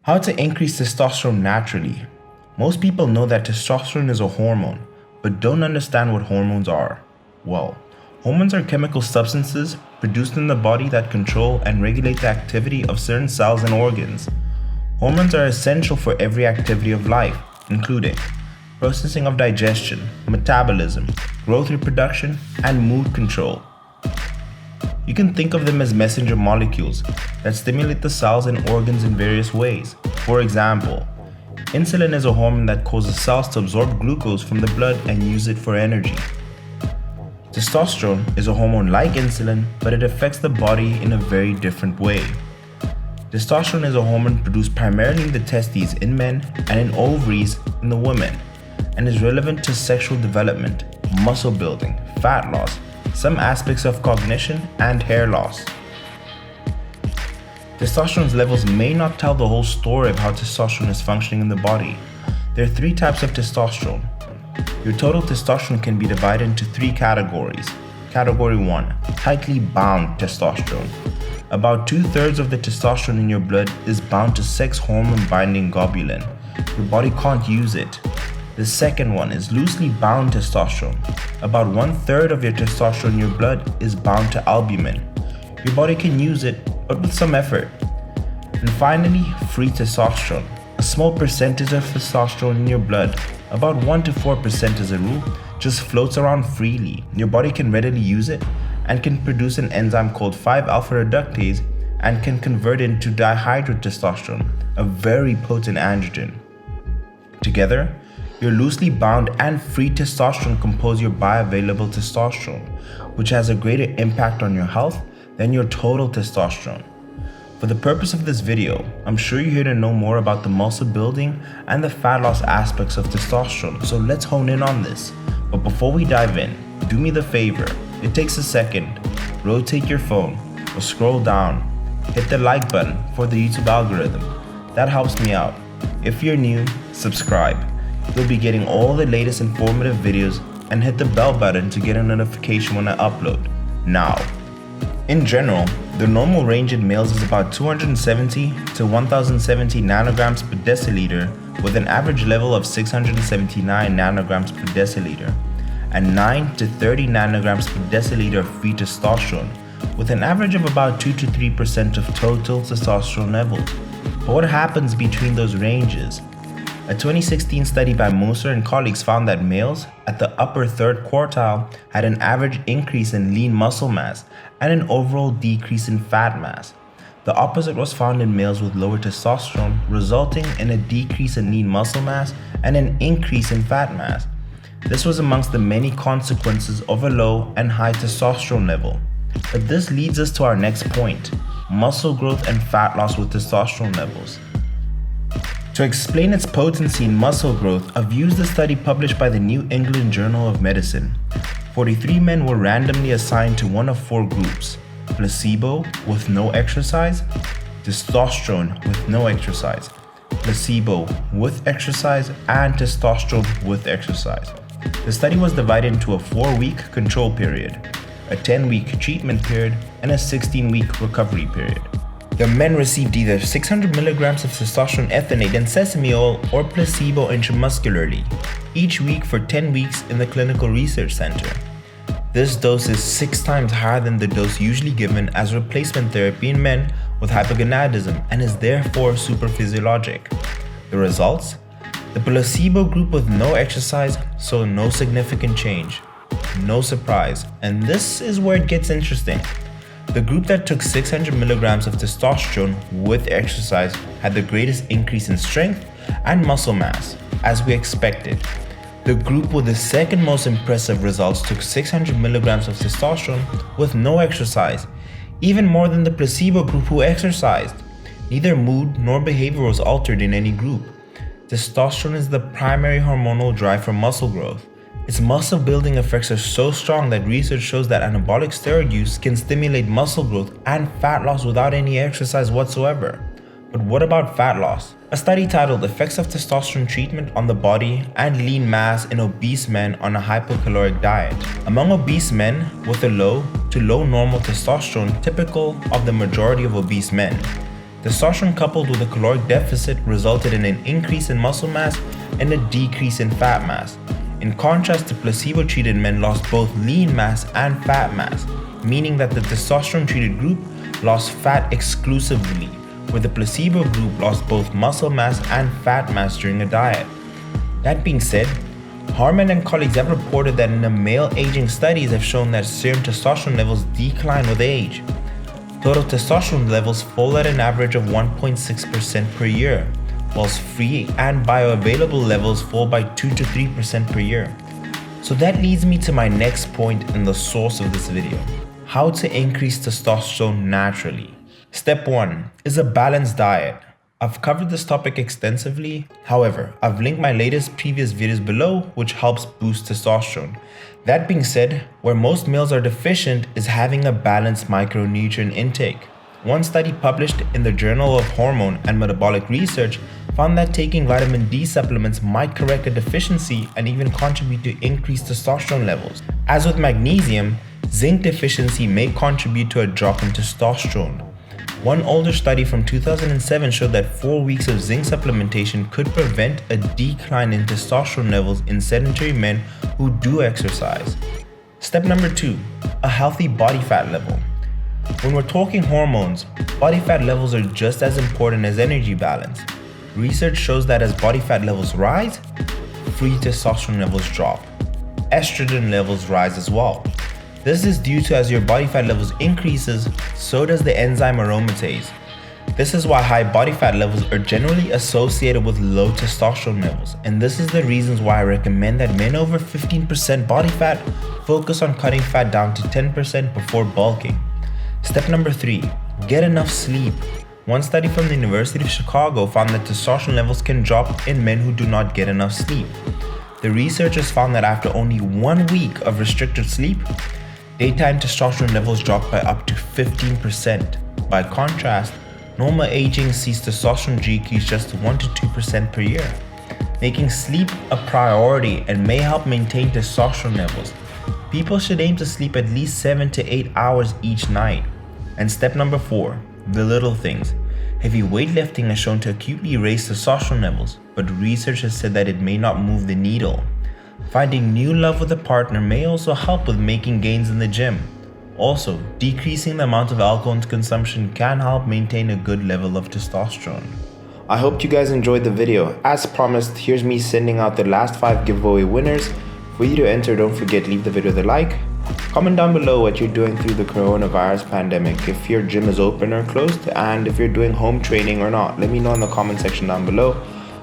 How to increase testosterone naturally. Most people know that testosterone is a hormone, but don't understand what hormones are. Well, hormones are chemical substances produced in the body that control and regulate the activity of certain cells and organs. Hormones are essential for every activity of life, including processing of digestion, metabolism, growth reproduction, and mood control. You can think of them as messenger molecules that stimulate the cells and organs in various ways. For example, insulin is a hormone that causes cells to absorb glucose from the blood and use it for energy. Testosterone is a hormone like insulin, but it affects the body in a very different way. Testosterone is a hormone produced primarily in the testes in men and in ovaries in the women, and is relevant to sexual development, muscle building, fat loss, some aspects of cognition, and hair loss. Testosterone levels may not tell the whole story of how testosterone is functioning in the body. There are three types of testosterone. Your total testosterone can be divided into three categories. Category 1, tightly bound testosterone. About 2/3 of the testosterone in your blood is bound to sex hormone binding globulin. Your body can't use it. The second one is loosely bound testosterone. About 1/3 of your testosterone in your blood is bound to albumin. Your body can use it, but with some effort. And finally, free testosterone. A small percentage of testosterone in your blood, about 1 to 4% as a rule, just floats around freely. Your body can readily use it and can produce an enzyme called 5-alpha reductase and can convert it into dihydrotestosterone, a very potent androgen. Together, your loosely bound and free testosterone compose your bioavailable testosterone, which has a greater impact on your health than your total testosterone. For the purpose of this video, I'm sure you're here to know more about the muscle building and the fat loss aspects of testosterone, so let's hone in on this. But before we dive in, do me the favor, it takes a second, rotate your phone or scroll down, hit the like button for the YouTube algorithm. That helps me out. If you're new, subscribe. You'll be getting all the latest informative videos, and hit the bell button to get a notification when I upload. Now, in general, the normal range in males is about 270 to 1070 nanograms per deciliter, with an average level of 679 nanograms per deciliter, and 9 to 30 nanograms per deciliter of free testosterone, with an average of about 2 to 3% of total testosterone levels. But what happens between those ranges? A 2016 study by Moser and colleagues found that males at the upper third quartile had an average increase in lean muscle mass and an overall decrease in fat mass. The opposite was found in males with lower testosterone, resulting in a decrease in lean muscle mass and an increase in fat mass. This was amongst the many consequences of a low and high testosterone level. But this leads us to our next point: muscle growth and fat loss with testosterone levels. To explain its potency in muscle growth, I've used a study published by the New England Journal of Medicine. 43 men were randomly assigned to one of four groups: placebo with no exercise, testosterone with no exercise, placebo with exercise, and testosterone with exercise. The study was divided into a 4-week control period, a 10-week treatment period, and a 16-week recovery period. The men received either 600 milligrams of testosterone ethanoate and sesame oil or placebo intramuscularly, each week for 10 weeks in the clinical research center. This dose is 6 times higher than the dose usually given as replacement therapy in men with hypogonadism and is therefore supraphysiologic. The results? The placebo group with no exercise saw no significant change. No surprise, and this is where it gets interesting. The group that took 600 milligrams of testosterone with exercise had the greatest increase in strength and muscle mass, as we expected. The group with the second most impressive results took 600 milligrams of testosterone with no exercise, even more than the placebo group who exercised. Neither mood nor behavior was altered in any group. Testosterone is the primary hormonal drive for muscle growth. Its muscle building effects are so strong that research shows that anabolic steroid use can stimulate muscle growth and fat loss without any exercise whatsoever. But what about fat loss? A study titled Effects of Testosterone Treatment on the Body and Lean Mass in Obese Men on a Hypocaloric Diet. Among obese men with a low to low normal testosterone, typical of the majority of obese men, Testosterone coupled with a caloric deficit resulted in an increase in muscle mass and a decrease in fat mass. In contrast, the placebo-treated men lost both lean mass and fat mass, meaning that the testosterone-treated group lost fat exclusively, where the placebo group lost both muscle mass and fat mass during a diet. That being said, Harman and colleagues have reported that in the male aging studies have shown that serum testosterone levels decline with age. Total testosterone levels fall at an average of 1.6% per year, whilst free and bioavailable levels fall by 2 to 3% per year. So that leads me to my next point and the source of this video: how to increase testosterone naturally. Step 1 is a balanced diet. I've covered this topic extensively. However, I've linked my previous videos below, which helps boost testosterone. That being said, where most males are deficient is having a balanced micronutrient intake. One study published in the Journal of Hormone and Metabolic Research found that taking vitamin D supplements might correct a deficiency and even contribute to increased testosterone levels. As with magnesium, zinc deficiency may contribute to a drop in testosterone. One older study from 2007 showed that 4 weeks of zinc supplementation could prevent a decline in testosterone levels in sedentary men who do exercise. Step number 2, a healthy body fat level. When we're talking hormones, body fat levels are just as important as energy balance. Research shows that as body fat levels rise, free testosterone levels drop. Estrogen levels rise as well. This is due to as your body fat levels increases, so does the enzyme aromatase. This is why high body fat levels are generally associated with low testosterone levels, and this is the reasons why I recommend that men over 15% body fat focus on cutting fat down to 10% before bulking. Step number 3, get enough sleep. One study from the University of Chicago found that testosterone levels can drop in men who do not get enough sleep. The researchers found that after only 1 week of restricted sleep, daytime testosterone levels dropped by up to 15%. By contrast, normal aging sees testosterone decrease just 1 to 2% per year. Making sleep a priority and may help maintain testosterone levels. People should aim to sleep at least 7 to 8 hours each night. And step number 4, the little things. Heavy weightlifting has shown to acutely raise testosterone levels, but research has said that it may not move the needle. Finding new love with a partner may also help with making gains in the gym. Also, decreasing the amount of alcohol consumption can help maintain a good level of testosterone. I hope you guys enjoyed the video. As promised, here's me sending out the last 5 giveaway winners. For you to enter, don't forget, leave the video a like. Comment down below what you're doing through the coronavirus pandemic, if your gym is open or closed, and if you're doing home training or not. Let me know in the comment section down below.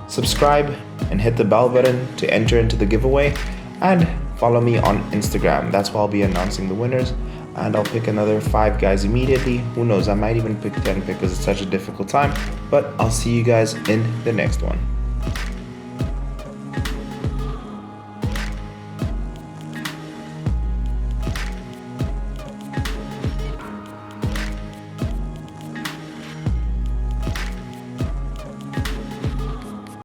Subscribe and hit the bell button to enter into the giveaway, and follow me on Instagram. That's where I'll be announcing the winners, and I'll pick another 5 guys immediately. Who knows, I might even pick 10 because it's such a difficult time, but I'll see you guys in the next one.